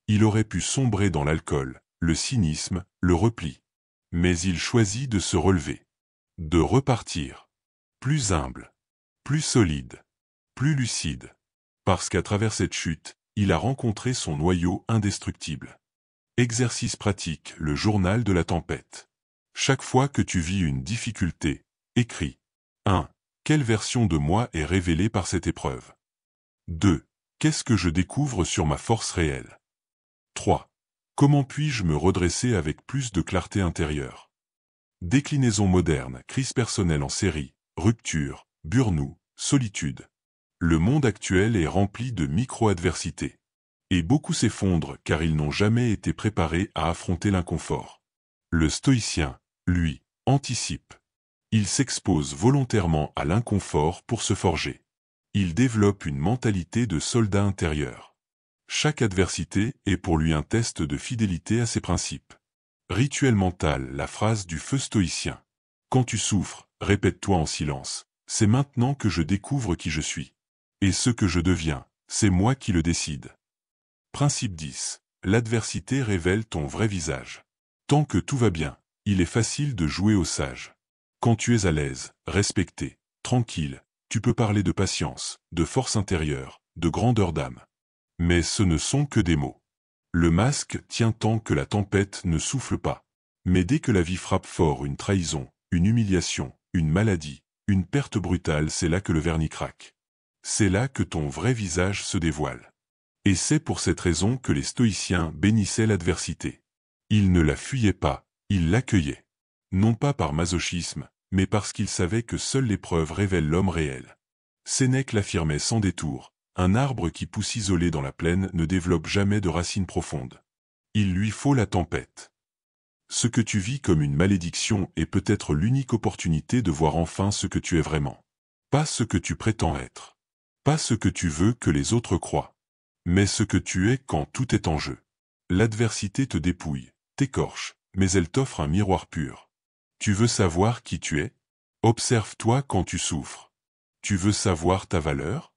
Il aurait pu sombrer dans l'alcool, le cynisme, le repli. Mais il choisit de se relever. De repartir. Plus humble. Plus solide. Plus lucide. Parce qu'à travers cette chute, il a rencontré son noyau indestructible. Exercice pratique, le journal de la tempête. Chaque fois que tu vis une difficulté, écris. 1. Quelle version de moi est révélée par cette épreuve? 2. Qu'est-ce que je découvre sur ma force réelle? 3. Comment puis-je me redresser avec plus de clarté intérieure? Déclinaison moderne, crise personnelle en série, rupture, burn-out, solitude. Le monde actuel est rempli de micro-adversités. Et beaucoup s'effondrent car ils n'ont jamais été préparés à affronter l'inconfort. Le stoïcien, lui, anticipe. Il s'expose volontairement à l'inconfort pour se forger. Il développe une mentalité de soldat intérieur. Chaque adversité est pour lui un test de fidélité à ses principes. Rituel mental, la phrase du feu stoïcien. Quand tu souffres, répète-toi en silence. C'est maintenant que je découvre qui je suis. Et ce que je deviens, c'est moi qui le décide. Principe 10. L'adversité révèle ton vrai visage. Tant que tout va bien, il est facile de jouer au sage. Quand tu es à l'aise, respecté, tranquille, tu peux parler de patience, de force intérieure, de grandeur d'âme. Mais ce ne sont que des mots. Le masque tient tant que la tempête ne souffle pas. Mais dès que la vie frappe fort, une trahison, une humiliation, une maladie, une perte brutale, c'est là que le vernis craque. C'est là que ton vrai visage se dévoile. Et c'est pour cette raison que les stoïciens bénissaient l'adversité. Ils ne la fuyaient pas, ils l'accueillaient. Non pas par masochisme, mais parce qu'ils savaient que seule l'épreuve révèle l'homme réel. Sénèque l'affirmait sans détour, un arbre qui pousse isolé dans la plaine ne développe jamais de racines profondes. Il lui faut la tempête. Ce que tu vis comme une malédiction est peut-être l'unique opportunité de voir enfin ce que tu es vraiment. Pas ce que tu prétends être. Pas ce que tu veux que les autres croient. Mais ce que tu es quand tout est en jeu. L'adversité te dépouille, t'écorche, mais elle t'offre un miroir pur. Tu veux savoir qui tu es? Observe-toi quand tu souffres. Tu veux savoir ta valeur?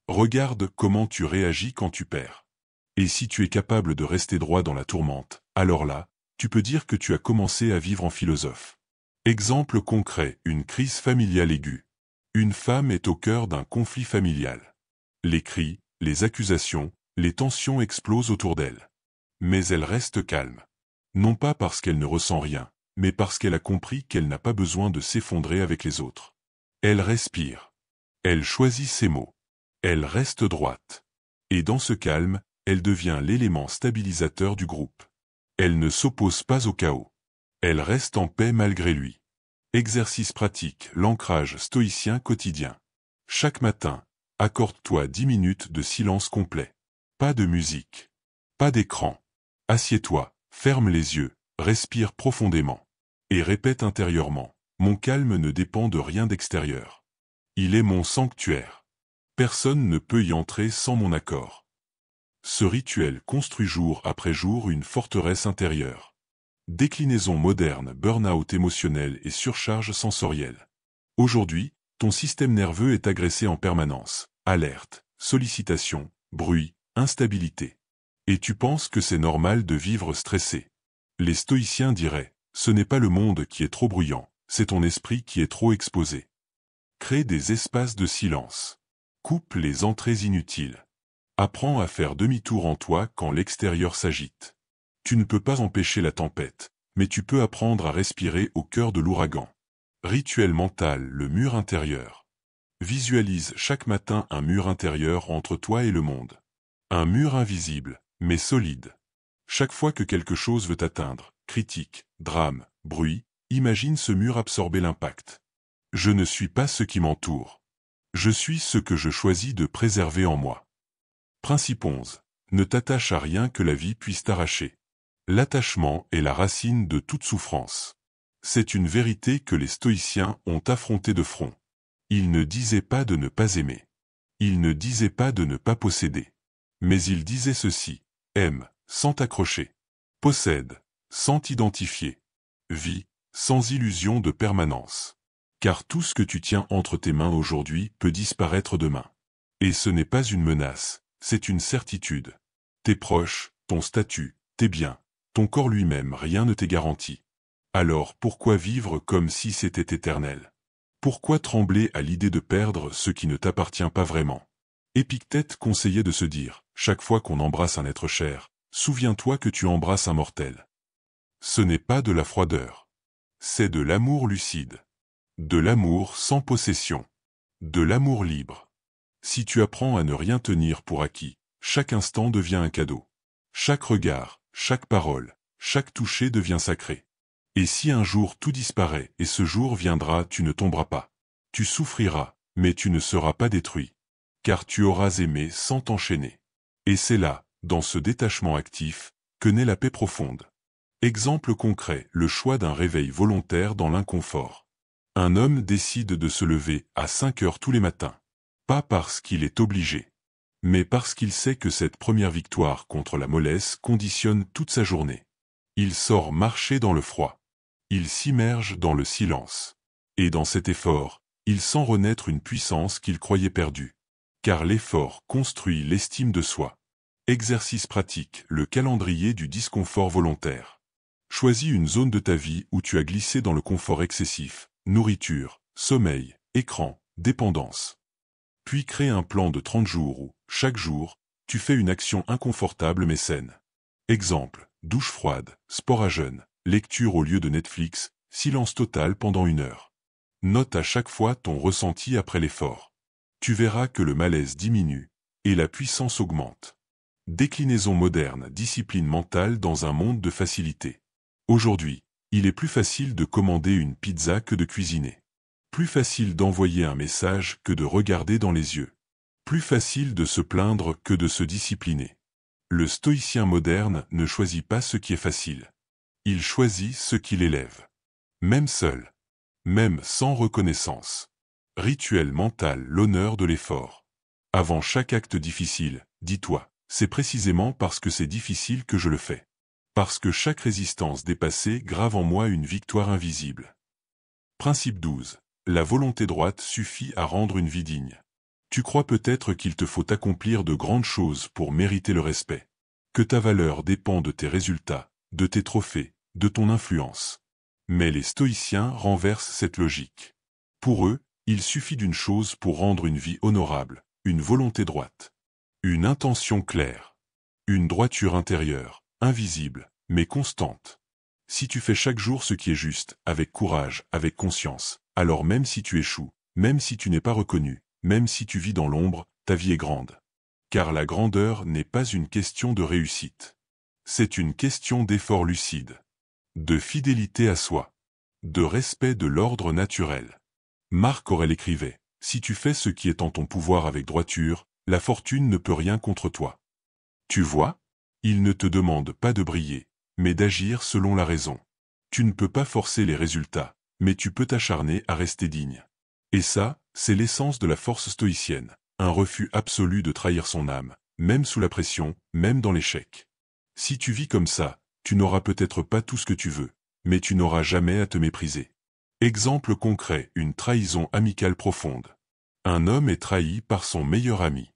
Regarde comment tu réagis quand tu perds. Et si tu es capable de rester droit dans la tourmente, alors là, tu peux dire que tu as commencé à vivre en philosophe. Exemple concret, une crise familiale aiguë. Une femme est au cœur d'un conflit familial. Les cris, les accusations, les tensions explosent autour d'elle. Mais elle reste calme. Non pas parce qu'elle ne ressent rien, mais parce qu'elle a compris qu'elle n'a pas besoin de s'effondrer avec les autres. Elle respire. Elle choisit ses mots. Elle reste droite. Et dans ce calme, elle devient l'élément stabilisateur du groupe. Elle ne s'oppose pas au chaos. Elle reste en paix malgré lui. Exercice pratique, l'ancrage stoïcien quotidien. Chaque matin, accorde-toi 10 minutes de silence complet. Pas de musique. Pas d'écran. Assieds-toi, ferme les yeux, respire profondément. Et répète intérieurement. Mon calme ne dépend de rien d'extérieur. Il est mon sanctuaire. Personne ne peut y entrer sans mon accord. Ce rituel construit jour après jour une forteresse intérieure. Déclinaison moderne, burn-out émotionnel et surcharge sensorielle. Aujourd'hui, ton système nerveux est agressé en permanence. Alerte, sollicitation, bruit, instabilité. Et tu penses que c'est normal de vivre stressé. Les stoïciens diraient, ce n'est pas le monde qui est trop bruyant, c'est ton esprit qui est trop exposé. Crée des espaces de silence. Coupe les entrées inutiles. Apprends à faire demi-tour en toi quand l'extérieur s'agite. Tu ne peux pas empêcher la tempête, mais tu peux apprendre à respirer au cœur de l'ouragan. Rituel mental, le mur intérieur. Visualise chaque matin un mur intérieur entre toi et le monde. Un mur invisible, mais solide. Chaque fois que quelque chose veut t'atteindre, critique, drame, bruit, imagine ce mur absorber l'impact. Je ne suis pas ce qui m'entoure. Je suis ce que je choisis de préserver en moi. Principe 11. Ne t'attache à rien que la vie puisse t'arracher. L'attachement est la racine de toute souffrance. C'est une vérité que les stoïciens ont affrontée de front. Ils ne disaient pas de ne pas aimer. Ils ne disaient pas de ne pas posséder. Mais ils disaient ceci. Aime, sans t'accrocher. Possède, sans t'identifier. Vis, sans illusion de permanence. Car tout ce que tu tiens entre tes mains aujourd'hui peut disparaître demain. Et ce n'est pas une menace, c'est une certitude. Tes proches, ton statut, tes biens, ton corps lui-même, rien ne t'est garanti. Alors pourquoi vivre comme si c'était éternel? Pourquoi trembler à l'idée de perdre ce qui ne t'appartient pas vraiment? Épictète conseillait de se dire, chaque fois qu'on embrasse un être cher, souviens-toi que tu embrasses un mortel. Ce n'est pas de la froideur. C'est de l'amour lucide. De l'amour sans possession. De l'amour libre. Si tu apprends à ne rien tenir pour acquis, chaque instant devient un cadeau. Chaque regard, chaque parole, chaque toucher devient sacré. Et si un jour tout disparaît et ce jour viendra, tu ne tomberas pas. Tu souffriras, mais tu ne seras pas détruit. Car tu auras aimé sans t'enchaîner. Et c'est là, dans ce détachement actif, que naît la paix profonde. Exemple concret, le choix d'un réveil volontaire dans l'inconfort. Un homme décide de se lever à 5 heures tous les matins. Pas parce qu'il est obligé, mais parce qu'il sait que cette première victoire contre la mollesse conditionne toute sa journée. Il sort marcher dans le froid. Il s'immerge dans le silence. Et dans cet effort, il sent renaître une puissance qu'il croyait perdue. Car l'effort construit l'estime de soi. Exercice pratique, le calendrier du disconfort volontaire. Choisis une zone de ta vie où tu as glissé dans le confort excessif, nourriture, sommeil, écran, dépendance. Puis crée un plan de 30 jours où, chaque jour, tu fais une action inconfortable mais saine. Exemple, douche froide, sport à jeûne, lecture au lieu de Netflix, silence total pendant 1 heure. Note à chaque fois ton ressenti après l'effort. Tu verras que le malaise diminue, et la puissance augmente. Déclinaison moderne, discipline mentale dans un monde de facilité. Aujourd'hui, il est plus facile de commander une pizza que de cuisiner. Plus facile d'envoyer un message que de regarder dans les yeux. Plus facile de se plaindre que de se discipliner. Le stoïcien moderne ne choisit pas ce qui est facile. Il choisit ce qui l'élève. Même seul. Même sans reconnaissance. Rituel mental, l'honneur de l'effort. Avant chaque acte difficile, dis-toi, c'est précisément parce que c'est difficile que je le fais. Parce que chaque résistance dépassée grave en moi une victoire invisible. Principe 12. La volonté droite suffit à rendre une vie digne. Tu crois peut-être qu'il te faut accomplir de grandes choses pour mériter le respect. Que ta valeur dépend de tes résultats, de tes trophées, de ton influence. Mais les stoïciens renversent cette logique. Pour eux, il suffit d'une chose pour rendre une vie honorable, une volonté droite. Une intention claire. Une droiture intérieure, invisible, mais constante. Si tu fais chaque jour ce qui est juste, avec courage, avec conscience, alors même si tu échoues, même si tu n'es pas reconnu, même si tu vis dans l'ombre, ta vie est grande. Car la grandeur n'est pas une question de réussite. C'est une question d'effort lucide. De fidélité à soi. De respect de l'ordre naturel. Marc Aurèle écrivait, « Si tu fais ce qui est en ton pouvoir avec droiture, la fortune ne peut rien contre toi. » Tu vois? Il ne te demande pas de briller, mais d'agir selon la raison. Tu ne peux pas forcer les résultats, mais tu peux t'acharner à rester digne. Et ça, c'est l'essence de la force stoïcienne, un refus absolu de trahir son âme, même sous la pression, même dans l'échec. Si tu vis comme ça, tu n'auras peut-être pas tout ce que tu veux, mais tu n'auras jamais à te mépriser. Exemple concret, une trahison amicale profonde. Un homme est trahi par son meilleur ami.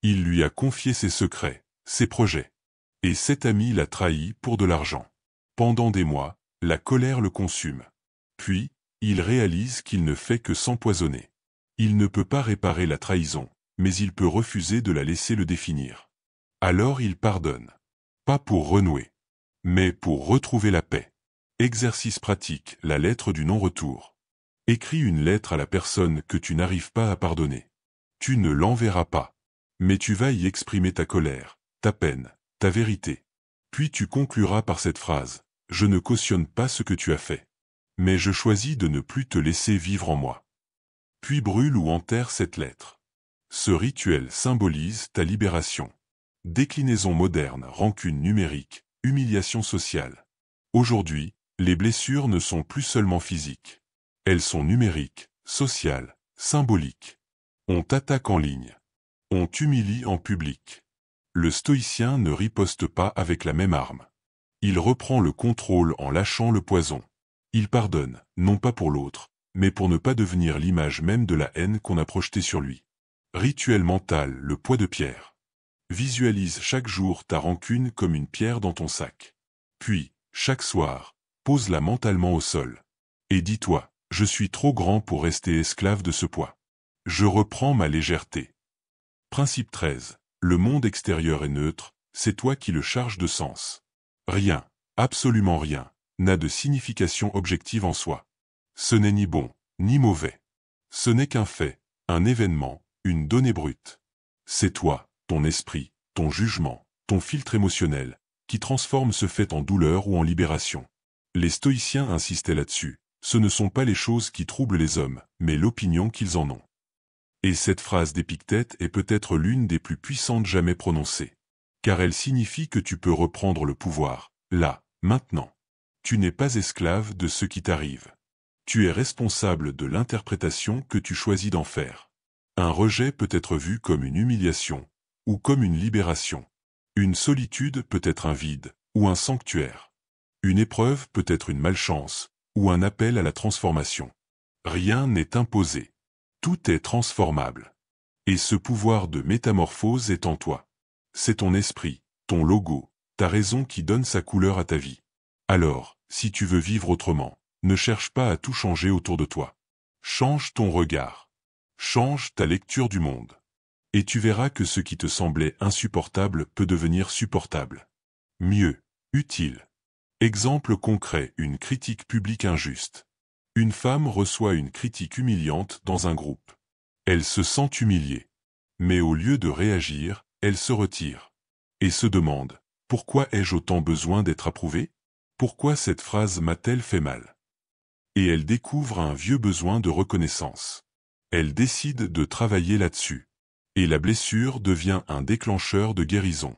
Il lui a confié ses secrets, ses projets. Et cet ami l'a trahi pour de l'argent. Pendant des mois, la colère le consume. Puis, il réalise qu'il ne fait que s'empoisonner. Il ne peut pas réparer la trahison, mais il peut refuser de la laisser le définir. Alors il pardonne. Pas pour renouer, mais pour retrouver la paix. Exercice pratique, la lettre du non-retour. Écris une lettre à la personne que tu n'arrives pas à pardonner. Tu ne l'enverras pas, mais tu vas y exprimer ta colère, ta peine, ta vérité. Puis tu concluras par cette phrase: « Je ne cautionne pas ce que tu as fait, mais je choisis de ne plus te laisser vivre en moi. » Puis brûle ou enterre cette lettre. Ce rituel symbolise ta libération. Déclinaison moderne, rancune numérique, humiliation sociale. Aujourd'hui, les blessures ne sont plus seulement physiques. Elles sont numériques, sociales, symboliques. On t'attaque en ligne. On t'humilie en public. Le stoïcien ne riposte pas avec la même arme. Il reprend le contrôle en lâchant le poison. Il pardonne, non pas pour l'autre, mais pour ne pas devenir l'image même de la haine qu'on a projetée sur lui. Rituel mental, le poids de pierre. Visualise chaque jour ta rancune comme une pierre dans ton sac. Puis, chaque soir, pose-la mentalement au sol. Et dis-toi: « Je suis trop grand pour rester esclave de ce poids. Je reprends ma légèreté. » Principe 13. Le monde extérieur est neutre, c'est toi qui le charges de sens. Rien, absolument rien, n'a de signification objective en soi. Ce n'est ni bon, ni mauvais. Ce n'est qu'un fait, un événement, une donnée brute. C'est toi, ton esprit, ton jugement, ton filtre émotionnel, qui transforme ce fait en douleur ou en libération. Les stoïciens insistaient là-dessus: ce ne sont pas les choses qui troublent les hommes, mais l'opinion qu'ils en ont. Et cette phrase d'Épictète est peut-être l'une des plus puissantes jamais prononcées. Car elle signifie que tu peux reprendre le pouvoir, là, maintenant. Tu n'es pas esclave de ce qui t'arrive. Tu es responsable de l'interprétation que tu choisis d'en faire. Un rejet peut être vu comme une humiliation, ou comme une libération. Une solitude peut être un vide, ou un sanctuaire. Une épreuve peut être une malchance, ou un appel à la transformation. Rien n'est imposé. Tout est transformable. Et ce pouvoir de métamorphose est en toi. C'est ton esprit, ton logo, ta raison qui donne sa couleur à ta vie. Alors, si tu veux vivre autrement, ne cherche pas à tout changer autour de toi. Change ton regard. Change ta lecture du monde. Et tu verras que ce qui te semblait insupportable peut devenir supportable. Mieux, utile. Exemple concret, une critique publique injuste. Une femme reçoit une critique humiliante dans un groupe. Elle se sent humiliée. Mais au lieu de réagir, elle se retire. Et se demande: pourquoi ai-je autant besoin d'être approuvée? Pourquoi cette phrase m'a-t-elle fait mal? Et elle découvre un vieux besoin de reconnaissance. Elle décide de travailler là-dessus. Et la blessure devient un déclencheur de guérison.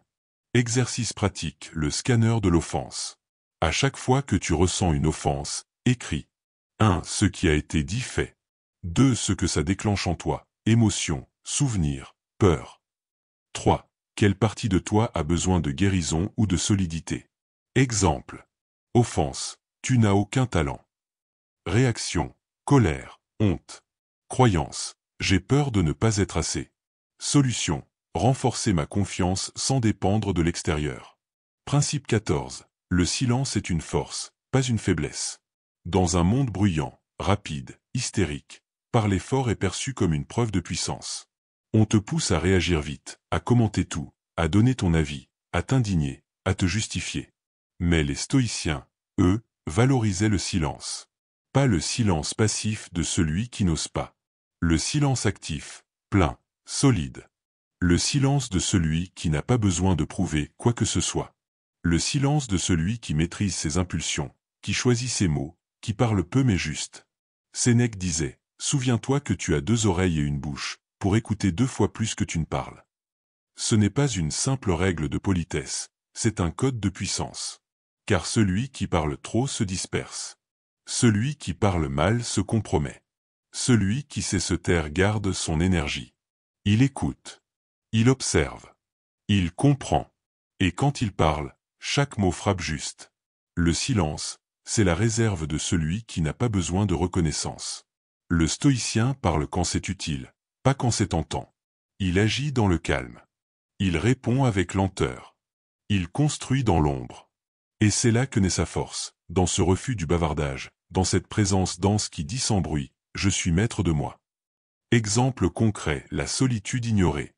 Exercice pratique, le scanner de l'offense. À chaque fois que tu ressens une offense, écris: 1. Ce qui a été dit fait. 2. Ce que ça déclenche en toi, émotion, souvenir, peur. 3. Quelle partie de toi a besoin de guérison ou de solidité? Exemple. Offense: tu n'as aucun talent. Réaction: colère, honte. Croyance: j'ai peur de ne pas être assez. Solution: renforcer ma confiance sans dépendre de l'extérieur. Principe 14. Le silence est une force, pas une faiblesse. Dans un monde bruyant, rapide, hystérique, parler fort est perçu comme une preuve de puissance. On te pousse à réagir vite, à commenter tout, à donner ton avis, à t'indigner, à te justifier. Mais les stoïciens, eux, valorisaient le silence. Pas le silence passif de celui qui n'ose pas. Le silence actif, plein, solide. Le silence de celui qui n'a pas besoin de prouver quoi que ce soit. Le silence de celui qui maîtrise ses impulsions, qui choisit ses mots, qui parle peu mais juste. Sénèque disait: « Souviens-toi que tu as 2 oreilles et une bouche, pour écouter 2 fois plus que tu ne parles. » Ce n'est pas une simple règle de politesse, c'est un code de puissance. Car celui qui parle trop se disperse. Celui qui parle mal se compromet. Celui qui sait se taire garde son énergie. Il écoute. Il observe. Il comprend. Et quand il parle, chaque mot frappe juste. Le silence, c'est la réserve de celui qui n'a pas besoin de reconnaissance. Le stoïcien parle quand c'est utile, pas quand c'est tentant. Il agit dans le calme. Il répond avec lenteur. Il construit dans l'ombre. Et c'est là que naît sa force, dans ce refus du bavardage, dans cette présence dense qui dit sans bruit « Je suis maître de moi ». Exemple concret, la solitude ignorée.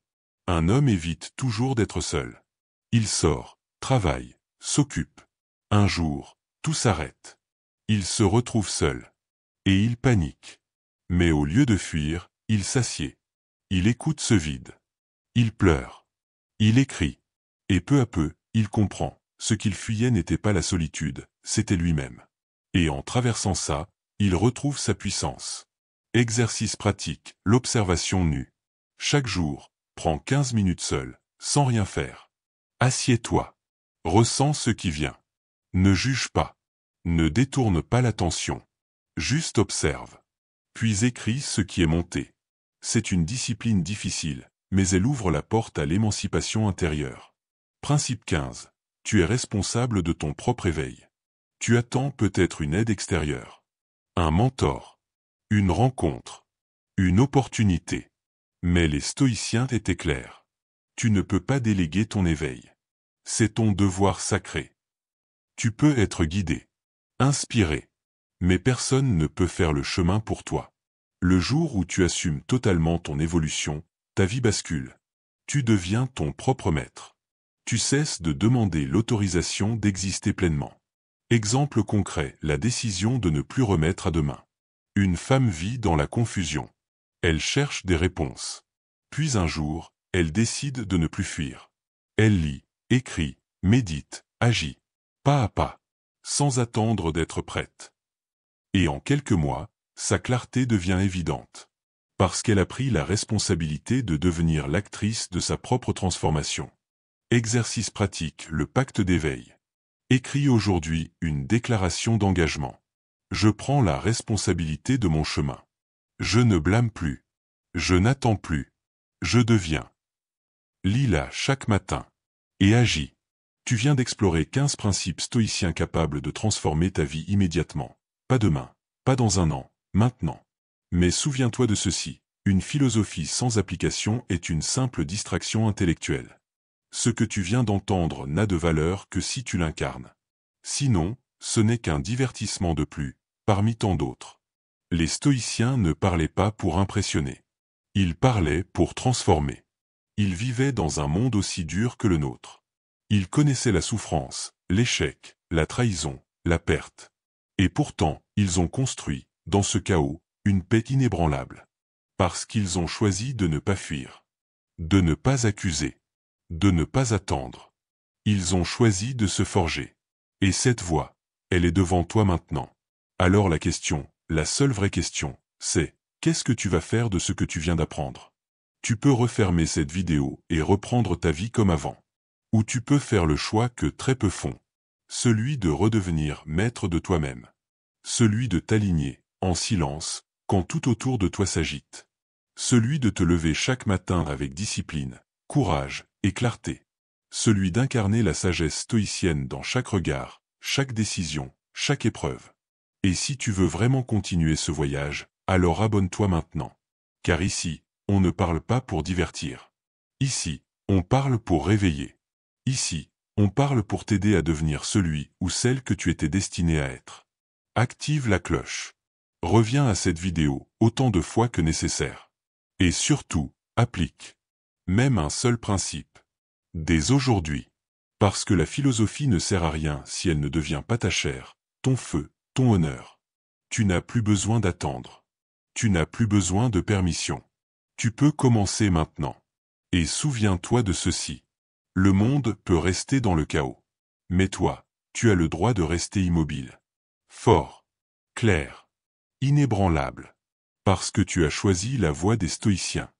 Un homme évite toujours d'être seul. Il sort, travaille, s'occupe. Un jour, tout s'arrête. Il se retrouve seul. Et il panique. Mais au lieu de fuir, il s'assied. Il écoute ce vide. Il pleure. Il écrit. Et peu à peu, il comprend. Ce qu'il fuyait n'était pas la solitude, c'était lui-même. Et en traversant ça, il retrouve sa puissance. Exercice pratique, l'observation nue. Chaque jour, prends 15 minutes seul, sans rien faire. Assieds-toi. Ressens ce qui vient. Ne juge pas. Ne détourne pas l'attention. Juste observe. Puis écris ce qui est monté. C'est une discipline difficile, mais elle ouvre la porte à l'émancipation intérieure. Principe 15. Tu es responsable de ton propre éveil. Tu attends peut-être une aide extérieure. Un mentor. Une rencontre. Une opportunité. Mais les stoïciens étaient clairs. Tu ne peux pas déléguer ton éveil. C'est ton devoir sacré. Tu peux être guidé, inspiré. Mais personne ne peut faire le chemin pour toi. Le jour où tu assumes totalement ton évolution, ta vie bascule. Tu deviens ton propre maître. Tu cesses de demander l'autorisation d'exister pleinement. Exemple concret, la décision de ne plus remettre à demain. Une femme vit dans la confusion. Elle cherche des réponses. Puis un jour, elle décide de ne plus fuir. Elle lit, écrit, médite, agit. Pas à pas. Sans attendre d'être prête. Et en quelques mois, sa clarté devient évidente. Parce qu'elle a pris la responsabilité de devenir l'actrice de sa propre transformation. Exercice pratique, le pacte d'éveil. Écris aujourd'hui une déclaration d'engagement. Je prends la responsabilité de mon chemin. Je ne blâme plus. Je n'attends plus. Je deviens. Lis-la chaque matin. Et agis. Tu viens d'explorer 15 principes stoïciens capables de transformer ta vie immédiatement. Pas demain, pas dans un an, maintenant. Mais souviens-toi de ceci, une philosophie sans application est une simple distraction intellectuelle. Ce que tu viens d'entendre n'a de valeur que si tu l'incarnes. Sinon, ce n'est qu'un divertissement de plus, parmi tant d'autres. Les stoïciens ne parlaient pas pour impressionner. Ils parlaient pour transformer. Ils vivaient dans un monde aussi dur que le nôtre. Ils connaissaient la souffrance, l'échec, la trahison, la perte. Et pourtant, ils ont construit, dans ce chaos, une paix inébranlable. Parce qu'ils ont choisi de ne pas fuir. De ne pas accuser. De ne pas attendre. Ils ont choisi de se forger. Et cette voie, elle est devant toi maintenant. Alors la question, la seule vraie question, c'est, qu'est-ce que tu vas faire de ce que tu viens d'apprendre? Tu peux refermer cette vidéo et reprendre ta vie comme avant. Ou tu peux faire le choix que très peu font. Celui de redevenir maître de toi-même. Celui de t'aligner, en silence, quand tout autour de toi s'agite. Celui de te lever chaque matin avec discipline, courage et clarté. Celui d'incarner la sagesse stoïcienne dans chaque regard, chaque décision, chaque épreuve. Et si tu veux vraiment continuer ce voyage, alors abonne-toi maintenant. Car ici, on ne parle pas pour divertir. Ici, on parle pour réveiller. Ici, on parle pour t'aider à devenir celui ou celle que tu étais destiné à être. Active la cloche. Reviens à cette vidéo autant de fois que nécessaire. Et surtout, applique. Même un seul principe. Dès aujourd'hui. Parce que la philosophie ne sert à rien si elle ne devient pas ta chair, ton feu, ton honneur. Tu n'as plus besoin d'attendre. Tu n'as plus besoin de permission. Tu peux commencer maintenant. Et souviens-toi de ceci. Le monde peut rester dans le chaos. Mais toi, tu as le droit de rester immobile. Fort. Clair. Inébranlable. Parce que tu as choisi la voie des stoïciens.